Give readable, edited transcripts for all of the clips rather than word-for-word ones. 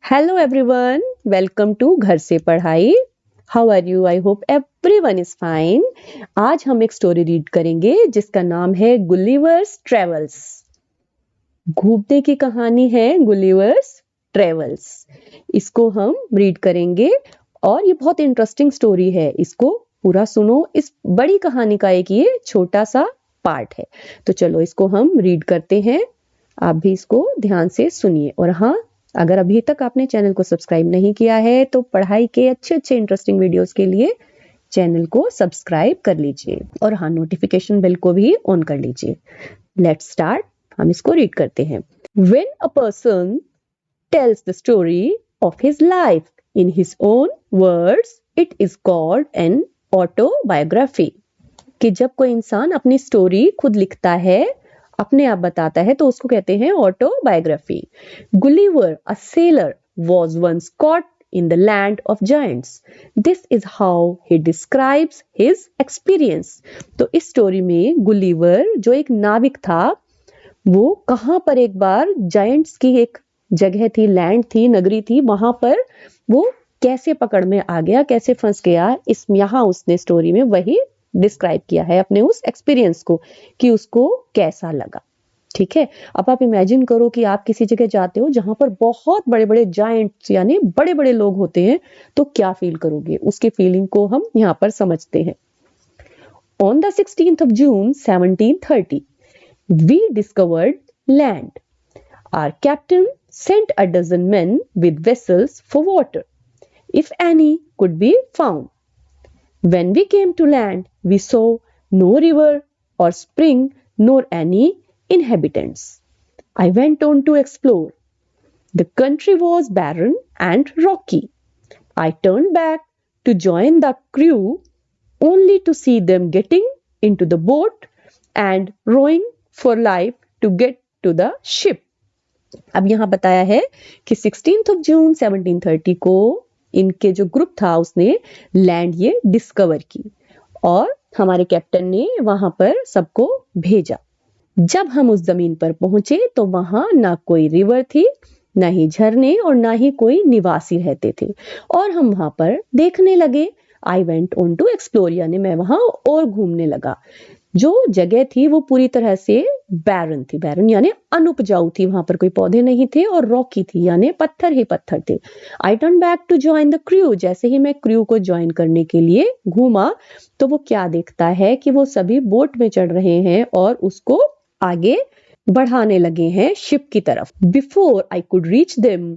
Hello everyone, welcome to घर से पढ़ाई। How are you? I hope everyone is fine. आज हम एक स्टोरी रीड करेंगे जिसका नाम है गुलिवर्स ट्रेवल्स। घूमने की कहानी है गुलिवर्स ट्रेवल्स। इसको हम रीड करेंगे और ये बहुत इंटरेस्टिंग स्टोरी है। इसको पूरा सुनो। इस बड़ी कहानी का एक ये छोटा सा पार्ट है। तो चलो इसको हम रीड करते हैं। आप भी इसको ध्यान से सुनिए। और हाँ, अगर अभी तक आपने चैनल को सब्सक्राइब नहीं किया है तो पढ़ाई के अच्छे अच्छे इंटरेस्टिंग वीडियोस के लिए चैनल को सब्सक्राइब कर लीजिए और हाँ, नोटिफिकेशन बेल को भी ऑन कर लीजिए। Let's start. हम इसको रीड करते हैं। When a person tells the story of his life in his own words, it is called an autobiography। कि जब कोई इंसान अपनी स्टोरी खुद लिखता है, अपने आप बताता है, तो उसको कहते हैं autobiography. Gulliver, a sailor, was once caught in the land of giants. This is how he describes his experience। तो इस स्टोरी में गुलिवर जो एक नाविक था, वो कहाँ पर एक बार जायंट्स की एक जगह थी, लैंड थी, नगरी थी, वहां पर वो कैसे पकड़ में आ गया, कैसे फंस गया, इस यहाँ उसने स्टोरी में वही डिस्क्राइब किया है अपने उस एक्सपीरियंस को कि उसको कैसा लगा। ठीक है, अब आप इमेजिन करो कि आप किसी जगह जाते हो जहां पर बहुत बड़े बड़े जायंट्स यानी बड़े बड़े लोग होते हैं, तो क्या फील करोगे। उसकी फीलिंग को हम यहाँ पर समझते हैं। On the 16th of June 1730, we discovered land. Our captain sent a dozen men with vessels for water, if any could be found. When we came to land, we saw no river or spring nor any inhabitants. I went on to explore. The country was barren and rocky. I turned back to join the crew only to see them getting into the boat and rowing for life to get to the ship। अब यहाँ बताया है कि 16th of June 1730 को इनके जो group था उसने लैंड ये डिस्कवर की और हमारे कैप्टन ने वहां पर सबको भेजा। जब हम उस जमीन पर पहुंचे तो वहां ना कोई रिवर थी, ना ही झरने और ना ही कोई निवासी रहते थे, और हम वहां पर देखने लगे। I went on to explore, यानी मैं वहां और घूमने लगा। जो जगह थी वो पूरी तरह से बैरन थी, बैरन यानी अनुपजाऊ थी, वहां पर कोई पौधे नहीं थे, और रॉकी थी यानी पत्थर ही पत्थर थे। I turn back to join the crew, जैसे ही मैं क्रू को ज्वाइन करने के लिए घूमा तो वो क्या देखता है कि वो सभी बोट में चढ़ रहे हैं और उसको आगे बढ़ाने लगे हैं शिप की तरफ। Before I could reach them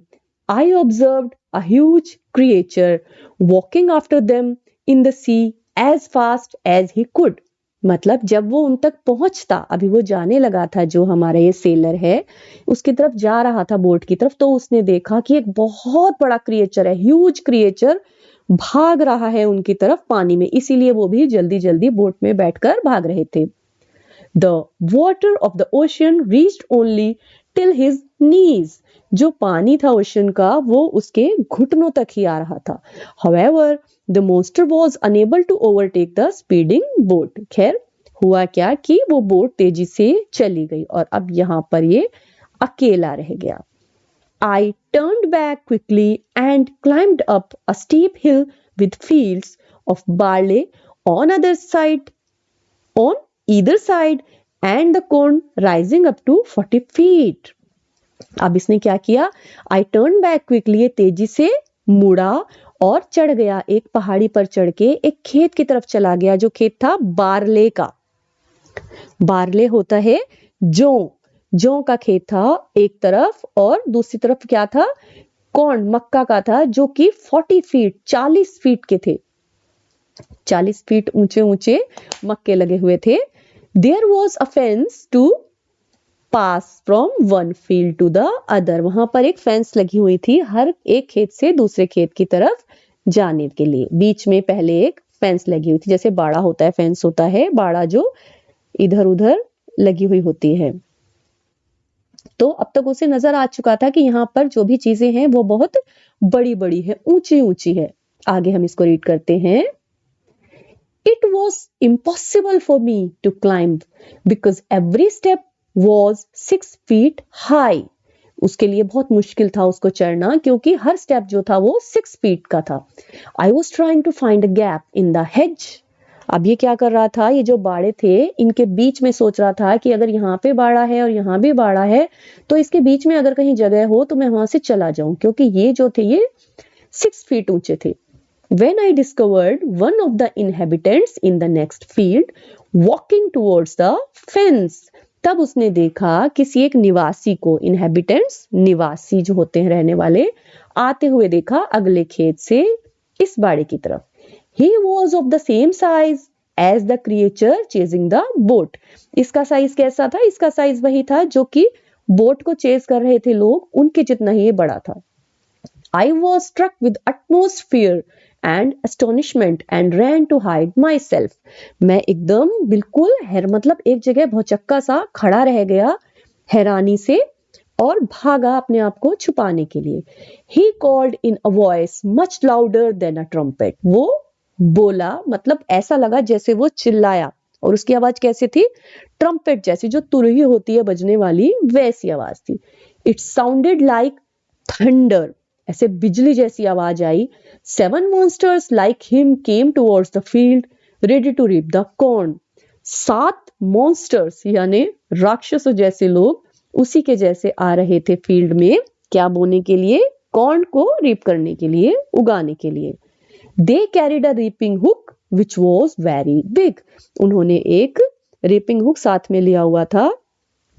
I observed a huge creature walking after them in the sea as fast as he could. मतलब जब वो उन तक पहुंचता, अभी वो जाने लगा था, जो हमारा ये सेलर है उसकी तरफ जा रहा था बोट की तरफ, तो उसने देखा कि एक बहुत बड़ा क्रिएचर है, ह्यूज क्रिएचर भाग रहा है उनकी तरफ पानी में, इसीलिए वो भी जल्दी जल्दी बोट में बैठकर भाग रहे थे। The water of the ocean reached only till his knees। जो पानी था ओशन का वो उसके घुटनों तक ही आ रहा था। However, the monster was unable to overtake the speeding boat। खैर हुआ क्या कि वो बोट तेजी से चली गई और अब यहाँ पर ये अकेला रह गया। I turned back quickly and climbed up a steep hill with fields of barley on either side and the corn rising up to 40 feet। अब इसने क्या किया? I turned back quickly, ये तेजी से मुड़ा और चढ़ गया, एक पहाड़ी पर चढ़ के एक खेत की तरफ चला गया, जो खेत था बारले का। बारले होता है जौ का खेत था एक तरफ, और दूसरी तरफ क्या था? कॉर्न, मक्का का था, जो कि 40 फीट 40 फीट के थे। 40 फीट ऊंचे ऊंचे मक्के लगे हुए थे। There was a fence to pass from one field to the other। वहां पर एक फेंस लगी हुई थी हर एक खेत से दूसरे खेत की तरफ जाने के लिए। बीच में पहले एक फेंस लगी हुई थी, जैसे बाड़ा होता है, फेंस होता है बाड़ा, जो इधर उधर लगी हुई होती है। तो अब तक उसे नजर आ चुका था कि यहाँ पर जो भी चीजें हैं वो बहुत बड़ी बड़ी है, ऊंची ऊंची है। आगे हम इसको रीड करते हैं। It was impossible for me to climb because every step was 6 feet high। उसके लिए बहुत मुश्किल था उसको चढ़ना, क्योंकि हर स्टेप जो था वो 6 फीट का था। I was trying to find a gap in the hedge. अब ये क्या कर रहा था, ये जो बाड़े थे इनके बीच में सोच रहा था कि अगर यहाँ पे बाड़ा है और यहाँ भी बाड़ा है तो इसके बीच में अगर कहीं जगह हो तो मैं वहां से चला जाऊं, क्योंकि ये जो थे ये 6 फीट ऊंचे थे। When I discovered one of the inhabitants in the next field walking towards the fence, तब उसने देखा किसी एक निवासी को, इनहेबिटेंट्स निवासी जो होते हैं रहने वाले, आते हुए देखा अगले खेत से इस बाड़े की तरफ। He was of the same size as the creature chasing the boat. इसका साइज कैसा था? इसका साइज वही था जो कि बोट को चेस कर रहे थे लोग, उनके जितना ही ये बड़ा था। I was struck with utmost fear and astonishment and ran to hide myself. मैं एकदम बिल्कुल मतलब एक जगह भौचक्का सा खड़ा रह गया हैरानी से और भागा अपने आप को छुपाने के लिए। He called in a voice much louder than a trumpet. वो बोला, मतलब ऐसा लगा जैसे वो चिल्लाया, और उसकी आवाज कैसी थी? ट्रम्पेट जैसी, जो तुरही होती है बजने वाली, वैसी आवाज थी। It sounded like thunder. ऐसे बिजली जैसी आवाज आई। 7 monsters like him came towards the field, ready to reap the corn. 7 monsters यानी राक्षसों जैसे लोग उसी के जैसे आ रहे थे फील्ड में, क्या बोने के लिए? कॉर्न को रीप करने के लिए, उगाने के लिए। They carried a reaping hook which was very big. उन्होंने एक reaping hook साथ में लिया हुआ था,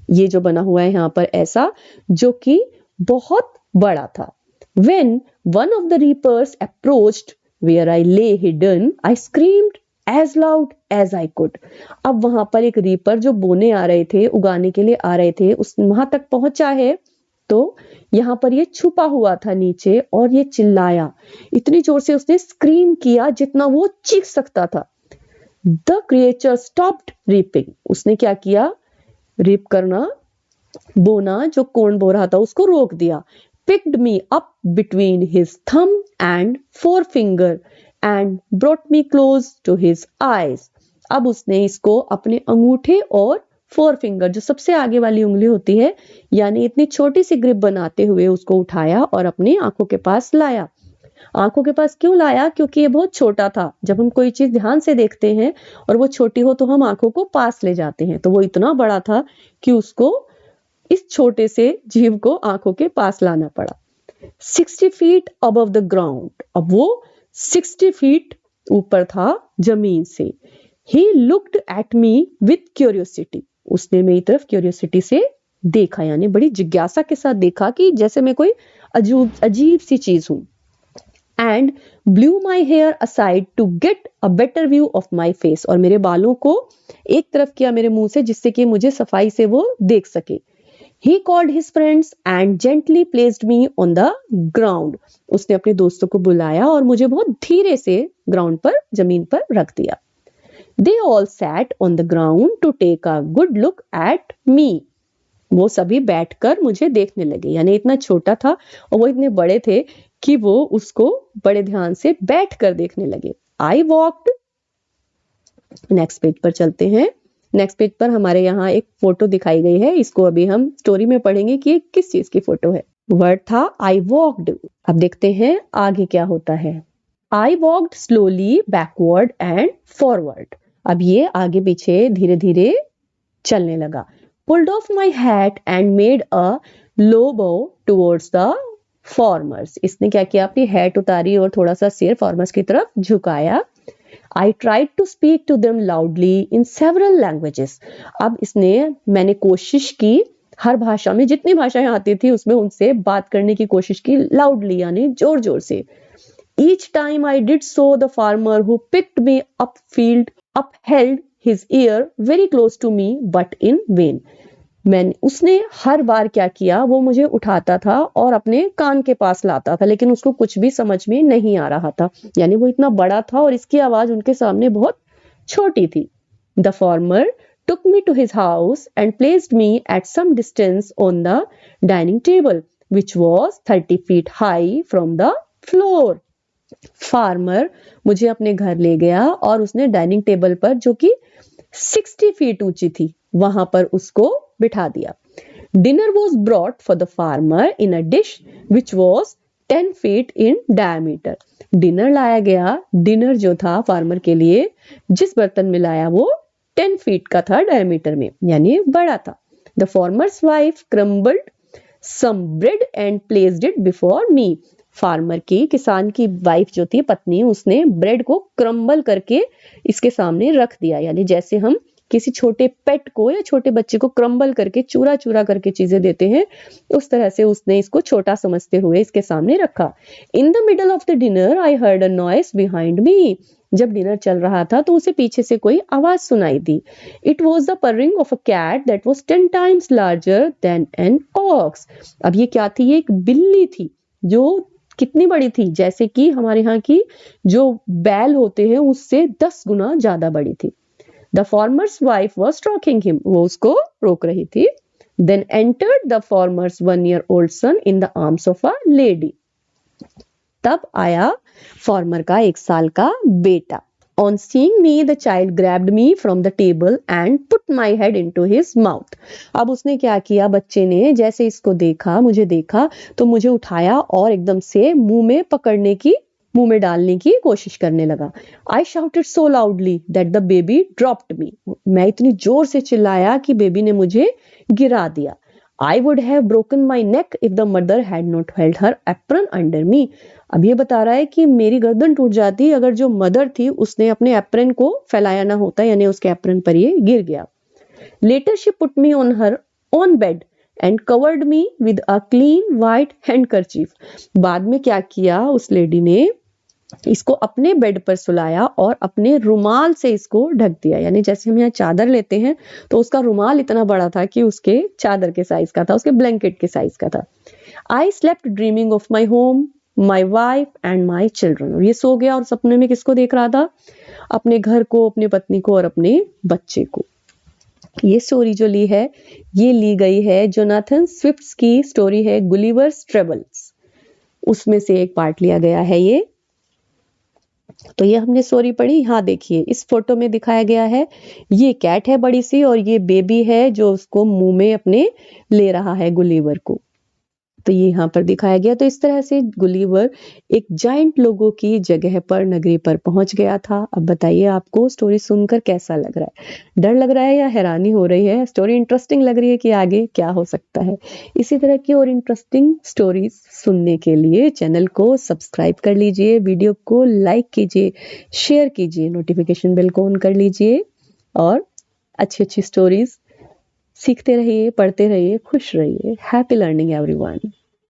ये जो बना हुआ है यहाँ पर ऐसा, जो कि बहुत बड़ा था। When one of the reapers approached where I lay hidden, I screamed as loud as I could. अब वहां पर एक रीपर जो बोने आ रहे थे, उगाने के लिए आ रहे थे, उस वहां तक पहुंचा है तो यहाँ पर ये छुपा हुआ था नीचे, और ये चिल्लाया, इतनी जोर से उसने स्क्रीम किया जितना वो चीख सकता था। The creature stopped reaping. उसने क्या किया? रीप करना, बोना, जो कौन बो रहा था उसको रोक दिया। Picked me up between his thumb and forefinger and brought me close to his eyes. अब उसने इसको अपने अंगूठे और फोर फिंगर, जो सबसे आगे वाली उंगली होती है, यानी इतनी छोटी सी ग्रिप बनाते हुए उसको उठाया और अपनी आंखों के पास लाया। आंखों के पास क्यों लाया? क्योंकि ये बहुत छोटा था। जब हम कोई चीज ध्यान से देखते हैं और वो छोटी हो तो हम आंखों को पास ले जाते हैं, तो वो इतना बड़ा था कि उसको इस छोटे से जीव को आंखों के पास लाना पड़ा। 60 feet above the ground. अब वो 60 feet ऊपर था जमीन से। He looked at me with curiosity. उसने मेरी तरफ क्यूरियोसिटी से देखा, यानी बड़ी जिज्ञासा के साथ देखा कि जैसे मैं कोई अजीब सी चीज हूं। And blew my hair aside to get a better view of my face. और मेरे बालों को एक तरफ किया मेरे मुंह से, जिससे कि मुझे सफाई से वो देख सके। He called his friends and gently placed me on the ground. उसने अपने दोस्तों को बुलाया और मुझे बहुत धीरे से ग्राउंड पर, जमीन पर रख दिया। They all sat on the ground to take a good look at me. वो सभी बैठकर मुझे देखने लगे, यानी इतना छोटा था और वो इतने बड़े थे कि वो उसको बड़े ध्यान से बैठकर देखने लगे। I walked. नेक्स्ट पेज पर चलते हैं। नेक्स्ट पेज पर हमारे यहाँ एक फोटो दिखाई गई है, इसको अभी हम स्टोरी में पढ़ेंगे कि ये किस चीज की फोटो है। वर्ड था आई वॉक्ड। अब देखते हैं आगे क्या होता है। I walked slowly backward and forward. अब ये आगे पीछे धीरे धीरे चलने लगा। Pulled off my hat and made a low bow towards the farmers. इसने क्या किया? अपनी हैट उतारी और थोड़ा सा सिर फार्मर्स की तरफ झुकाया। I tried to speak to them loudly in several languages. अब मैंने कोशिश की हर भाषा में, जितनी भाषाएं आती थी उसमें उनसे बात करने की कोशिश की, loudly यानी जोर जोर से। Each time I did so, the farmer who picked me up field upheld his ear very close to me, but in vain. उसने हर बार क्या किया? वो मुझे उठाता था और अपने कान के पास लाता था, लेकिन उसको कुछ भी समझ में नहीं आ रहा था, यानी वो इतना बड़ा था और इसकी आवाज उनके सामने बहुत छोटी थी। The farmer took me to his house and placed me at some distance on the dining table, which was 30 feet high from the floor. Farmer मुझे अपने घर ले गया और उसने डाइनिंग टेबल पर, जो कि 60 फीट ऊंची थी, वहां पर उसको बिठा दिया। Dinner was brought for the farmer in a dish which was 10 feet in diameter. Dinner लाया गया, डिनर जो था फार्मर के लिए जिस बर्तन में लाया वो 10 फीट का था डायमीटर में, यानी बड़ा था. The farmer's wife crumbled some bread and placed it before me. Farmer की, किसान की वाइफ जो थी, पत्नी, उसने ब्रेड को क्रम्बल करके इसके सामने रख दिया. यानी जैसे हम किसी छोटे पेट को या छोटे बच्चे को क्रम्बल करके चूरा चूरा करके चीजें देते हैं, उस तरह से उसने इसको छोटा समझते हुए इसके सामने रखा. In the middle of the dinner I heard a noise behind me. जब डिनर चल रहा था तो उसे पीछे से कोई आवाज सुनाई दी. It was the purring of a cat that was 10 times larger than an ox. अब ये क्या थी? ये एक बिल्ली थी जो कितनी बड़ी थी? जैसे कि हमारे यहाँ की जो बैल होते हैं उससे 10 गुना ज्यादा बड़ी थी. The farmer's wife was stroking him. वो उसको रोक रही थी. Then entered the farmer's 1-year-old son in the arms of a lady. तब आया फार्मर का 1 साल का बेटा. On seeing me, the child grabbed me from the table and put my head into his mouth. अब उसने क्या किया? बच्चे ने जैसे इसको देखा, मुझे देखा, तो मुझे उठाया और एकदम से मुंह में पकड़ने की, मुंह में डालने की कोशिश करने लगा. I shouted so loudly that the baby dropped me. मैं इतनी जोर से चिल्लाया कि बेबी ने मुझे गिरा दिया. I would have broken my neck if the mother had not held her apron under me. अब ये बता रहा है कि मेरी गर्दन टूट जाती अगर जो मदर थी उसने अपने एप्रन को फैलाया ना होता, यानी उसके एप्रन पर ये गिर गया. Later she put me on her own bed and covered me with a clean white handkerchief. बाद में क्या किया उस लेडी ने? इसको अपने बेड पर सुलाया और अपने रुमाल से इसको ढक दिया. यानी जैसे हम यहाँ चादर लेते हैं तो उसका रुमाल इतना बड़ा था कि उसके चादर के साइज का था, उसके ब्लैंकेट के साइज का था. I slept dreaming of my home, my wife and my children. ये सो गया और सपने में किसको देख रहा था? अपने घर को, अपनी पत्नी को और अपने बच्चे को. ये स्टोरी जो ली है, ये ली गई है जोनाथन स्विफ्ट की स्टोरी है गुलिवर्स ट्रेवल्स, उसमें से एक पार्ट लिया गया है ये. तो ये हमने स्टोरी पढ़ी. हाँ देखिए, इस फोटो में दिखाया गया है, ये कैट है बड़ी सी और ये बेबी है जो उसको मुंह में अपने ले रहा है गुलिवर को. तो ये यहाँ पर दिखाया गया. तो इस तरह से गुलिवर एक जाइंट लोगों की जगह पर, नगरी पर पहुंच गया था. अब बताइए आपको स्टोरी सुनकर कैसा लग रहा है? डर लग रहा है या हैरानी हो रही है? स्टोरी इंटरेस्टिंग लग रही है कि आगे क्या हो सकता है? इसी तरह की और इंटरेस्टिंग स्टोरीज सुनने के लिए चैनल को सब्सक्राइब कर लीजिए, वीडियो को लाइक कीजिए, शेयर कीजिए, नोटिफिकेशन बेल को ऑन कर लीजिए और अच्छी अच्छी स्टोरीज सीखते रहिए, पढ़ते रहिए, खुश रहिए. Happy learning everyone.